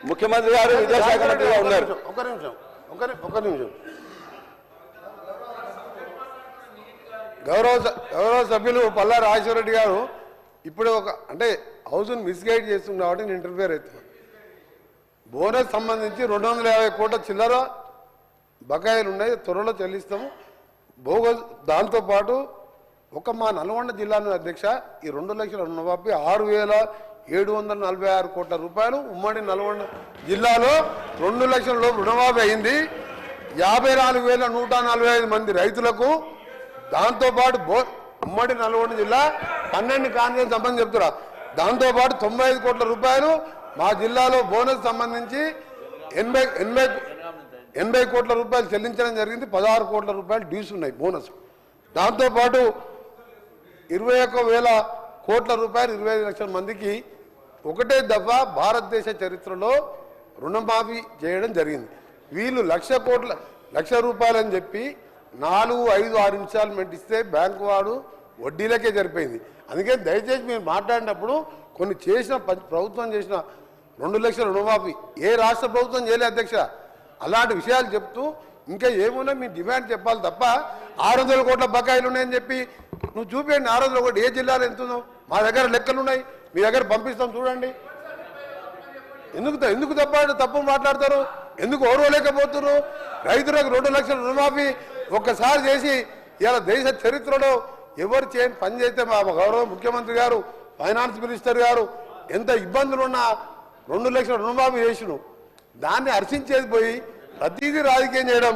ముఖ్యమంత్రి గారు విద్యాశాఖ మంత్రిగా ఉన్నారు. ఒక నిమిషం గౌరవ సభ్యులు పల్లా రాజేశ్వరరెడ్డి గారు ఇప్పుడు అంటే హౌస్ను మిస్గైడ్ చేస్తుంది కాబట్టి నేను ఇంటర్ఫియర్ అవుతున్నాను. బోనస్ సంబంధించి 250 కోట్ల చిల్లర బకాయిలు ఉన్నాయి, త్వరలో చెల్లిస్తాము. దాంతోపాటు మా నల్గొండ జిల్లాను అధ్యక్ష ఈ 2 లక్షల రుణమాఫీ 6,746 కోట్ల రూపాయలు ఉమ్మడి నల్గొండ జిల్లాలో 2 లక్షల లోపు రుణమాఫీ అయింది. 54,145 మంది రైతులకు. దాంతోపాటు ఉమ్మడి నల్గొండ జిల్లా 12 కాన్ఫరెన్స్ సంబంధించి చెప్తున్నా. దాంతోపాటు 95 కోట్ల రూపాయలు మా జిల్లాలో బోనస్ సంబంధించి 80 కోట్ల రూపాయలు చెల్లించడం జరిగింది. 16 కోట్ల రూపాయలు డ్యూస్ ఉన్నాయి బోనస్. దాంతోపాటు 21,000 కోట్ల రూపాయలు 25 లక్షల మందికి ఒకటే దఫా భారతదేశ చరిత్రలో రుణమాఫీ చేయడం జరిగింది. వీళ్ళు 1,00,00,000 రూపాయలు అని చెప్పి 4, 5, 6 ఇన్స్టాల్మెంట్ ఇస్తే బ్యాంకు వాడు వడ్డీలకే సరిపోయింది. అందుకే దయచేసి మీరు మాట్లాడినప్పుడు కొన్ని ప్రభుత్వం చేసిన 2 లక్షల రుణమాఫీ ఏ రాష్ట్ర ప్రభుత్వం చేయలే అధ్యక్ష. అలాంటి విషయాలు చెప్తూ ఇంకా ఏమున్నా మీ డిమాండ్ చెప్పాలి తప్ప 600 కోట్ల బకాయిలు ఉన్నాయని చెప్పి నువ్వు చూపించండి. 600 కోట్లు ఏ జిల్లాలో ఎంత ఉందో మా దగ్గర లెక్కలు ఉన్నాయి, మీ దగ్గర పంపిస్తాం చూడండి. ఎందుకు తప్పు మాట్లాడతారు? ఎందుకు ఓర్వలేకపోతున్నారు? రైతులకు 2 లక్షల రుణమాఫీ ఒక్కసారి చేసి ఇలా దేశ చరిత్రలో ఎవరు చేయని పని చేస్తే మా గౌరవ ముఖ్యమంత్రి గారు, ఫైనాన్స్ మినిస్టర్ గారు ఎంత ఇబ్బందులున్నా 2 లక్షల రుణమాఫీ చేసిను. దాన్ని హర్షించేది పోయి ప్రతిదీ రాజకీయం చేయడం.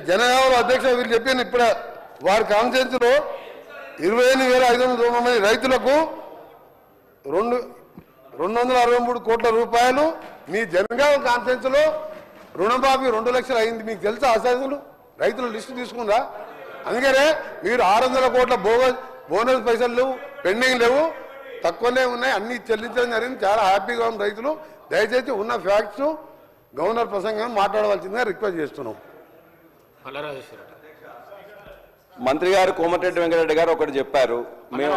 జనగామలో అధ్యక్ష వీళ్ళు చెప్పాను ఇప్పుడు వారి కాన్ఫరెన్స్లో 28,590 మంది రైతులకు 263 కోట్ల రూపాయలు మీ జనగామ కాన్ఫరెన్స్లో రుణమాఫీ 2 లక్షలు అయింది. మీకు తెలుసా అసలు రైతుల లిస్టు తీసుకుందా? అందుకనే మీరు 600 కోట్ల బోనస్ పైసలు లేవు, పెండింగ్ లేవు, తక్కువనే ఉన్నాయి, అన్ని చెల్లించడం జరిగింది. చాలా హ్యాపీగా ఉన్న రైతులు. దయచేసి ఉన్న ఫ్యాక్ట్స్ గవర్నర్ ప్రసంగం మాట్లాడవలసిందిగా రిక్వెస్ట్ చేస్తున్నాం. మంత్రి గారు కోమటిరెడ్డి వెంకటరెడ్డి గారు ఒకటి చెప్పారు. మేము